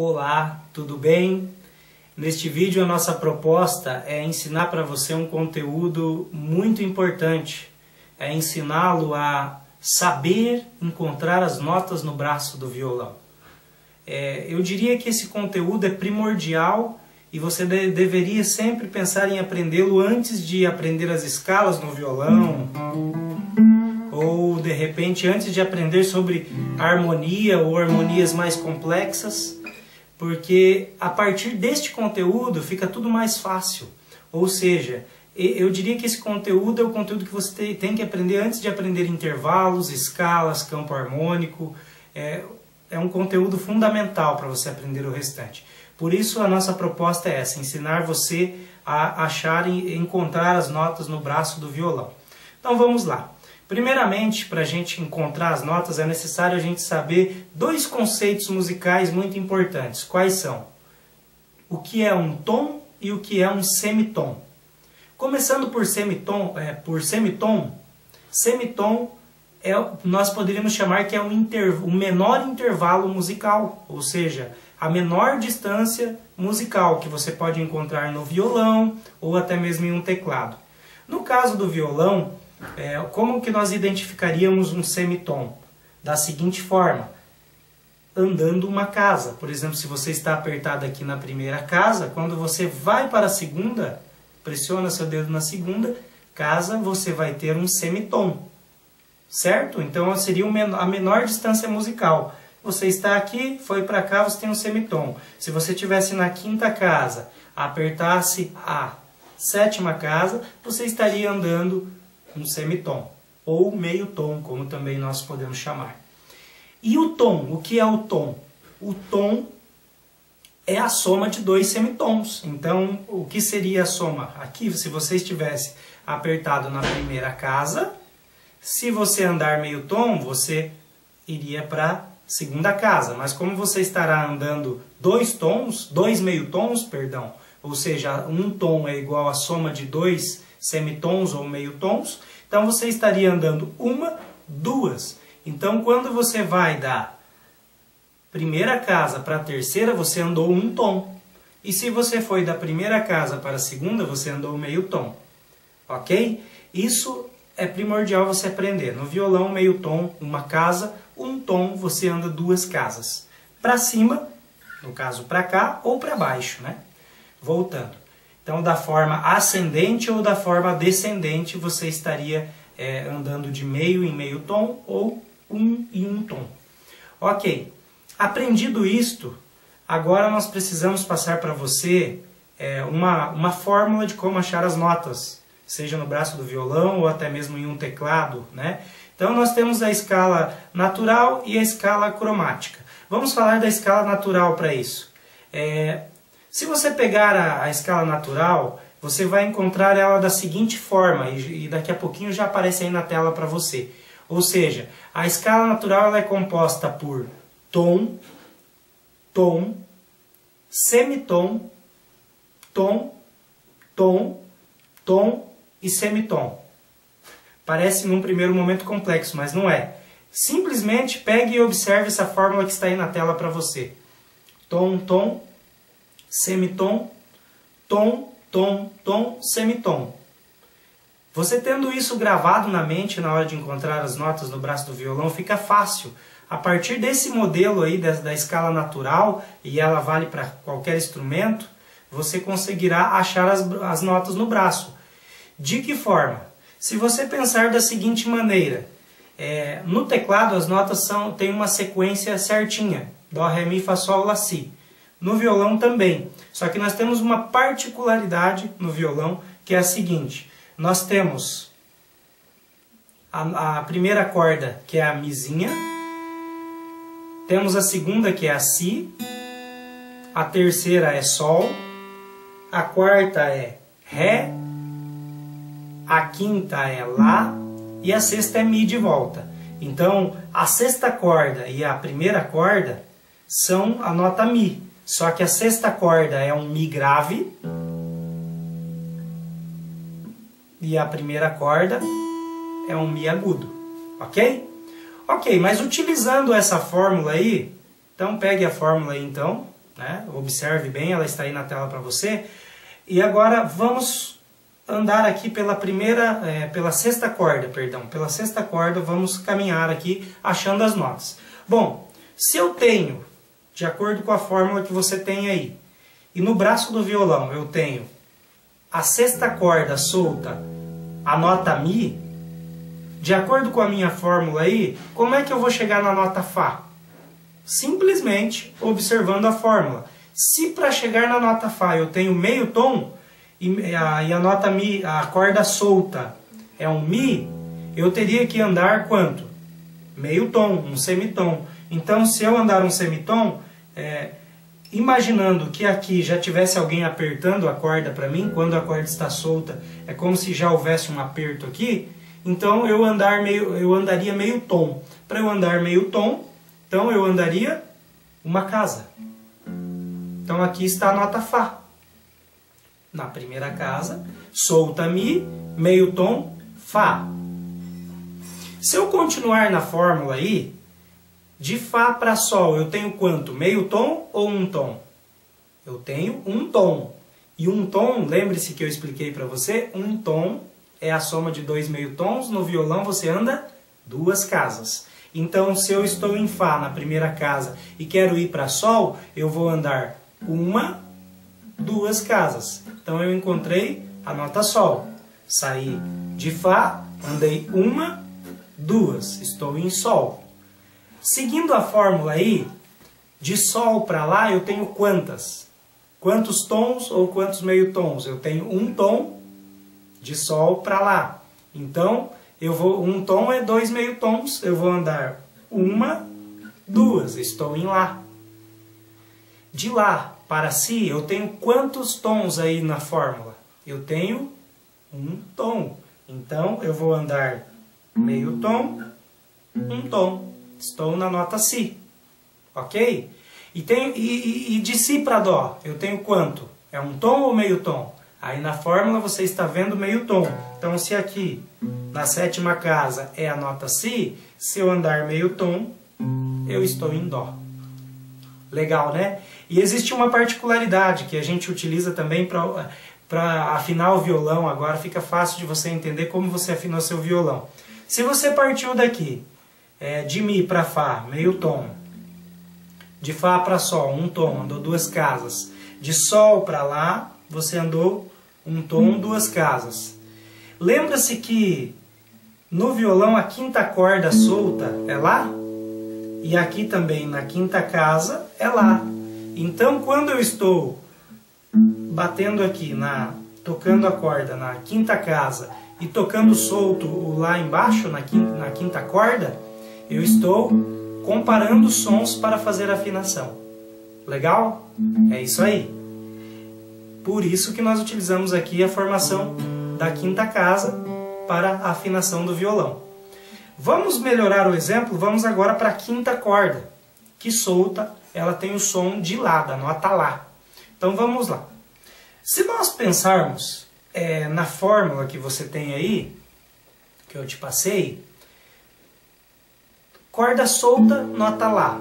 Olá, tudo bem? Neste vídeo a nossa proposta é ensinar para você um conteúdo muito importante. É ensiná-lo a saber encontrar as notas no braço do violão. Eu diria que esse conteúdo é primordial e você deveria sempre pensar em aprendê-lo antes de aprender as escalas no violão, ou de repente antes de aprender sobre harmonia ou harmonias mais complexas, porque a partir deste conteúdo fica tudo mais fácil. Ou seja, eu diria que esse conteúdo é o conteúdo que você tem que aprender antes de aprender intervalos, escalas, campo harmônico. É um conteúdo fundamental para você aprender o restante. Por isso a nossa proposta é essa, ensinar você a achar e encontrar as notas no braço do violão. Então vamos lá. Primeiramente, para a gente encontrar as notas, é necessário a gente saber dois conceitos musicais muito importantes. Quais são? O que é um tom e o que é um semitom. Começando por semitom, semitom nós poderíamos chamar que é o menor intervalo musical, ou seja, a menor distância musical que você pode encontrar no violão ou até mesmo em um teclado. No caso do violão, como que nós identificaríamos um semitom? Da seguinte forma, andando uma casa. Por exemplo, se você está apertado aqui na primeira casa, quando você vai para a segunda, pressiona seu dedo na segunda casa, você vai ter um semitom. Certo? Então seria a menor distância musical. Você está aqui, foi para cá, você tem um semitom. Se você estivesse na quinta casa, apertasse a sétima casa, você estaria andando um semitom, ou meio tom, como também nós podemos chamar. E o tom, o que é o tom? O tom é a soma de dois semitons. Então, o que seria a soma? Aqui, se você estivesse apertado na primeira casa, se você andar meio tom, você iria para a segunda casa. Mas como você estará andando dois meio tons, perdão, ou seja, um tom é igual à soma de dois semitons ou meio tons, então você estaria andando duas. Então quando você vai da primeira casa para a terceira, você andou um tom. E se você foi da primeira casa para a segunda, você andou meio tom. Ok? Isso é primordial você aprender. No violão, meio tom, uma casa, um tom, você anda duas casas. Para cima, no caso para cá, ou para baixo, né? Voltando. Então, da forma ascendente ou da forma descendente, você estaria andando de meio em meio tom ou um em um tom. Ok. Aprendido isto, agora nós precisamos passar para você uma fórmula de como achar as notas, seja no braço do violão ou até mesmo em um teclado, né? Então nós temos a escala natural e a escala cromática. Vamos falar da escala natural para isso. Se você pegar a escala natural, você vai encontrar ela da seguinte forma, e daqui a pouquinho já aparece aí na tela para você. Ou seja, a escala natural ela é composta por tom, tom, semitom, tom, tom, tom e semitom. Parece num primeiro momento complexo, mas não é. Simplesmente pegue e observe essa fórmula que está aí na tela para você. Tom, tom, semitom, tom, tom, tom, semitom. Você tendo isso gravado na mente na hora de encontrar as notas no braço do violão, fica fácil. A partir desse modelo aí da escala natural, e ela vale para qualquer instrumento, você conseguirá achar as notas no braço. De que forma? Se você pensar da seguinte maneira, no teclado as notas têm uma sequência certinha, Dó, Ré, Mi, Fá, Sol, Lá, Si. No violão também, só que nós temos uma particularidade no violão, que é a seguinte, nós temos a primeira corda, que é a Mizinha, temos a segunda, que é a Si, a terceira é Sol, a quarta é Ré, a quinta é Lá e a sexta é Mi de volta. Então, a sexta corda e a primeira corda são a nota Mi. Só que a sexta corda é um Mi grave e a primeira corda é um Mi agudo. Ok? Ok, mas utilizando essa fórmula aí, então pegue a fórmula aí então, né? Observe bem, ela está aí na tela para você. E agora vamos andar aqui pela sexta corda, pela sexta corda, vamos caminhar aqui achando as notas. Bom, se eu tenho, de acordo com a fórmula que você tem aí, e no braço do violão eu tenho a sexta corda solta, a nota Mi, de acordo com a minha fórmula aí, como é que eu vou chegar na nota Fá? Simplesmente observando a fórmula. Se para chegar na nota Fá eu tenho meio tom, e a nota Mi, a corda solta é um Mi, eu teria que andar quanto? Meio tom, um semitom. Então, se eu andar um semitom, imaginando que aqui já tivesse alguém apertando a corda para mim, quando a corda está solta, é como se já houvesse um aperto aqui, então eu andaria meio tom. Para eu andar meio tom, então eu andaria uma casa. Então aqui está a nota Fá. Na primeira casa, solta Mi, meio tom, Fá. Se eu continuar na fórmula aí, de Fá para Sol, eu tenho quanto? Meio tom ou um tom? Eu tenho um tom. E um tom, lembre-se que eu expliquei para você, um tom é a soma de 2 meio tons. No violão você anda 2 casas. Então, se eu estou em Fá na primeira casa e quero ir para Sol, eu vou andar 2 casas. Então, eu encontrei a nota Sol. Saí de Fá, andei 2, estou em Sol. Seguindo a fórmula aí, de Sol para lá eu tenho quantas? Quantos tons ou quantos meio tons? Eu tenho um tom de Sol para lá. Então, um tom é 2 meio tons, eu vou andar 2, estou em Lá. De Lá para Si, eu tenho quantos tons aí na fórmula? Eu tenho um tom. Então, eu vou andar meio tom, um tom. Estou na nota Si. Ok? E de Si para Dó, eu tenho quanto? É um tom ou meio tom? Aí na fórmula você está vendo meio tom. Então, se aqui na sétima casa é a nota Si, se eu andar meio tom, eu estou em Dó. Legal, né? E existe uma particularidade que a gente utiliza também para afinar o violão. Agora fica fácil de você entender como você afinou seu violão. Se você partiu daqui, de Mi para Fá, meio tom. De Fá para Sol, um tom, andou 2 casas. De Sol para Lá, você andou um tom, 2 casas. Lembra-se que no violão a quinta corda solta é Lá? E aqui também na quinta casa é Lá. Então, quando eu estou batendo aqui, tocando a corda na quinta casa e tocando solto o Lá embaixo, na quinta corda, eu estou comparando sons para fazer a afinação. Legal? É isso aí. Por isso que nós utilizamos aqui a formação da quinta casa para a afinação do violão. Vamos melhorar o exemplo, vamos agora para a quinta corda, que solta, ela tem o som de Lá, da nota Lá. Então vamos lá. Se nós pensarmos na fórmula que você tem aí, que eu te passei, corda solta, nota Lá.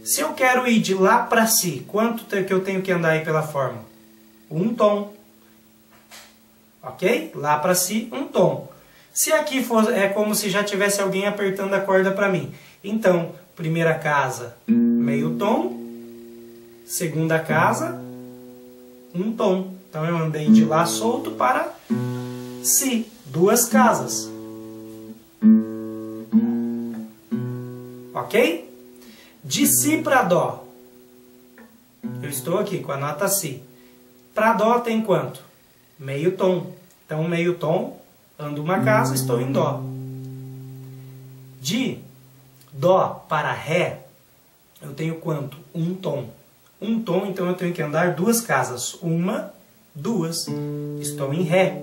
Se eu quero ir de Lá para Si, quanto que eu tenho que andar aí pela fórmula? Um tom. Ok? Lá para Si, um tom. Se aqui é como se já tivesse alguém apertando a corda para mim. Então, primeira casa, meio tom. Segunda casa, um tom. Então eu andei de Lá solto para Si, 2 casas. Ok? De Si para Dó. Eu estou aqui com a nota Si. Para Dó tem quanto? Meio tom. Então, meio tom, ando uma casa, estou em Dó. De Dó para Ré, eu tenho quanto? Um tom. Um tom, então eu tenho que andar 2 casas. 2, estou em Ré.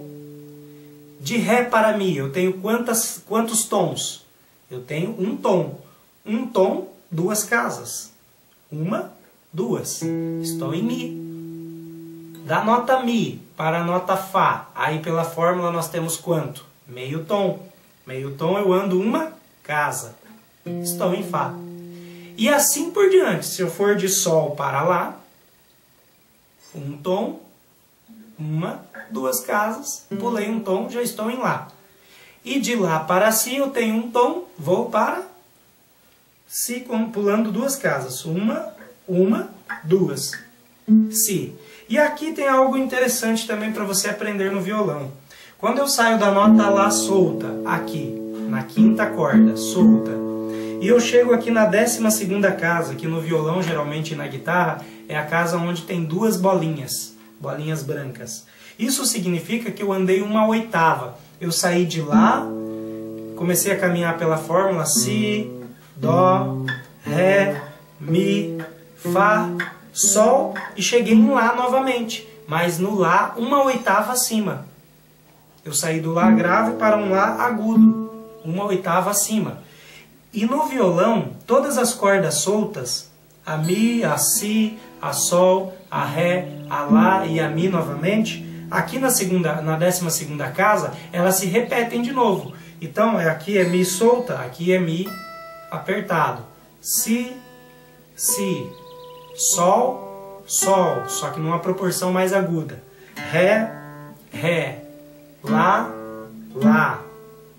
De Ré para Mi, eu tenho quantos tons? Eu tenho um tom. Um tom, 2 casas. 2. Estou em Mi. Da nota Mi para a nota Fá, aí pela fórmula nós temos quanto? Meio tom. Meio tom eu ando 1 casa. Estou em Fá. E assim por diante. Se eu for de Sol para Lá, um tom, uma, duas casas, pulei um tom, já estou em Lá. E de Lá para Si eu tenho um tom, vou para Si, pulando duas casas. Uma, duas. Si. E aqui tem algo interessante também para você aprender no violão. Quando eu saio da nota Lá solta, aqui, na quinta corda, solta, e eu chego aqui na 12ª casa, que no violão, geralmente na guitarra, é a casa onde tem duas bolinhas, bolinhas brancas. Isso significa que eu andei uma oitava. Eu saí de Lá, comecei a caminhar pela fórmula Si, Dó, Ré, Mi, Fá, Sol e cheguei em Lá novamente. Mas no Lá, uma oitava acima. Eu saí do Lá grave para um Lá agudo, uma oitava acima. E no violão, todas as cordas soltas, a Mi, a Si, a Sol, a Ré, a Lá e a Mi novamente, aqui na 12ª casa, elas se repetem de novo. Então, aqui é Mi solta, aqui é Mi apertado. Si, Si, Sol, Sol, só que numa proporção mais aguda. Ré, Ré, Lá, Lá,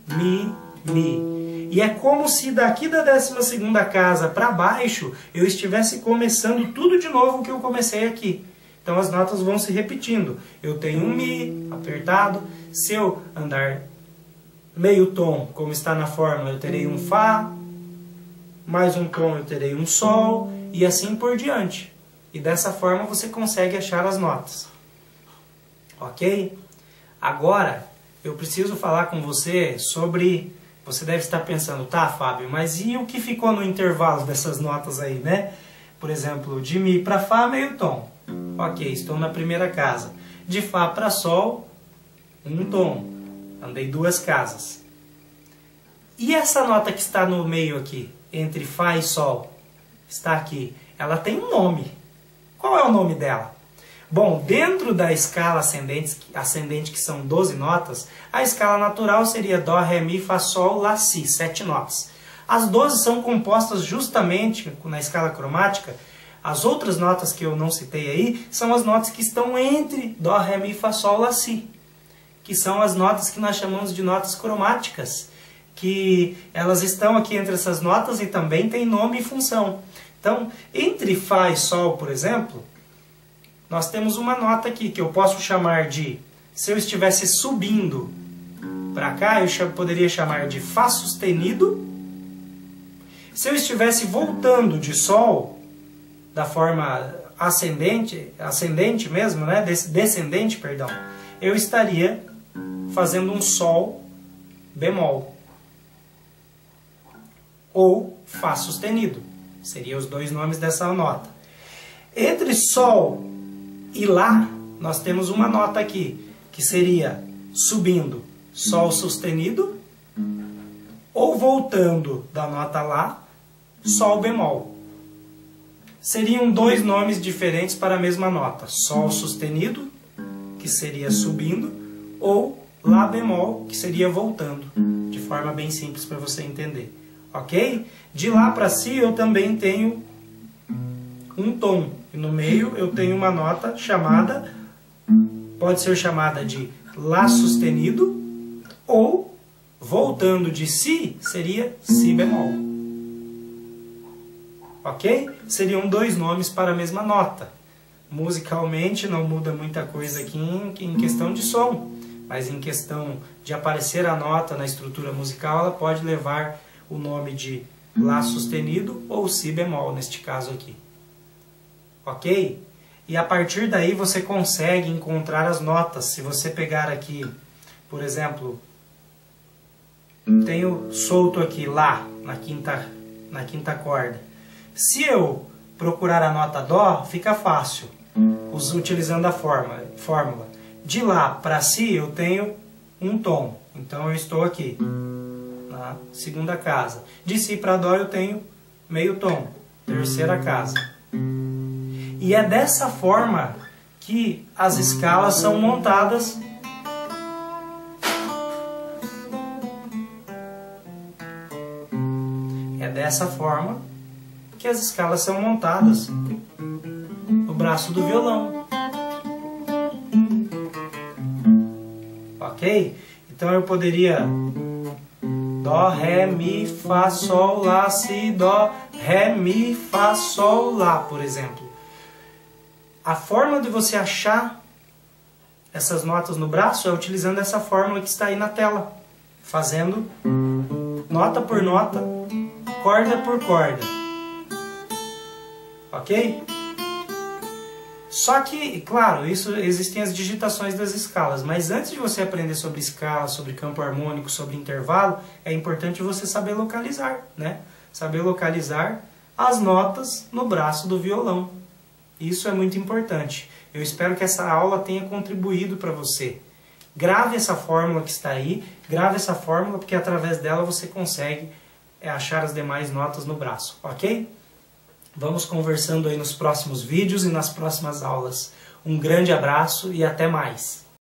Mi, Mi. E é como se daqui da 12ª casa para baixo eu estivesse começando tudo de novo que eu comecei aqui. Então as notas vão se repetindo. Eu tenho um Mi apertado. Se eu andar meio tom, como está na fórmula, eu terei um Fá. Mais um tom eu terei um Sol. E assim por diante. E dessa forma você consegue achar as notas. Ok? Agora eu preciso falar com você sobre... Você deve estar pensando, tá, Fábio, mas e o que ficou no intervalo dessas notas aí, né? Por exemplo, de Mi para Fá, meio tom. Ok, estou na primeira casa. De Fá para Sol, um tom. Andei duas casas. E essa nota que está no meio aqui, entre Fá e Sol, está aqui. Ela tem um nome. Qual é o nome dela? Bom, dentro da escala ascendente, que são 12 notas, a escala natural seria Dó, Ré, Mi, Fá, Sol, Lá, Si, 7 notas. As 12 são compostas justamente na escala cromática. As outras notas que eu não citei aí são as notas que estão entre Dó, Ré, Mi, Fá, Sol, Lá, Si, que são as notas que nós chamamos de notas cromáticas, que elas estão aqui entre essas notas e também têm nome e função. Então, entre Fá e Sol, por exemplo, nós temos uma nota aqui que eu posso chamar de, se eu estivesse subindo para cá, eu poderia chamar de Fá sustenido. Se eu estivesse voltando de Sol, da forma ascendente mesmo, né? Descendente, perdão, eu estaria fazendo um Sol bemol. Ou Fá sustenido. Seriam os dois nomes dessa nota. Entre Sol e Lá, nós temos uma nota aqui, que seria subindo Sol sustenido, ou voltando da nota Lá, Sol bemol. Seriam dois nomes diferentes para a mesma nota. Sol sustenido, que seria subindo, ou Lá bemol, que seria voltando. De forma bem simples para você entender. Ok? De Lá para Si eu também tenho um tom. E no meio eu tenho uma nota chamada, pode ser chamada de Lá sustenido, ou, voltando de Si, seria Si bemol. Ok? Seriam dois nomes para a mesma nota. Musicalmente não muda muita coisa aqui em questão de som, mas em questão de aparecer a nota na estrutura musical, ela pode levar o nome de Lá sustenido ou Si bemol, neste caso aqui. Ok? E a partir daí você consegue encontrar as notas. Se você pegar aqui, por exemplo, tenho solto aqui Lá, na quinta corda. Se eu procurar a nota Dó, fica fácil, utilizando a fórmula. De Lá para Si eu tenho um tom, então eu estou aqui, na segunda casa. De Si para Dó eu tenho meio tom, terceira casa. E é dessa forma que as escalas são montadas. É dessa forma que as escalas são montadas no braço do violão. Ok? Então eu poderia Dó, Ré, Mi, Fá, Sol, Lá, Si, Dó, Ré, Mi, Fá, Sol, Lá, por exemplo. A forma de você achar essas notas no braço é utilizando essa fórmula que está aí na tela, fazendo nota por nota, corda por corda. Ok? Só que, claro, existem as digitações das escalas, mas antes de você aprender sobre escala, sobre campo harmônico, sobre intervalo, é importante você saber localizar, né? Saber localizar as notas no braço do violão. Isso é muito importante. Eu espero que essa aula tenha contribuído para você. Grave essa fórmula que está aí, grave essa fórmula, porque através dela você consegue achar as demais notas no braço, ok? Vamos conversando aí nos próximos vídeos e nas próximas aulas. Um grande abraço e até mais!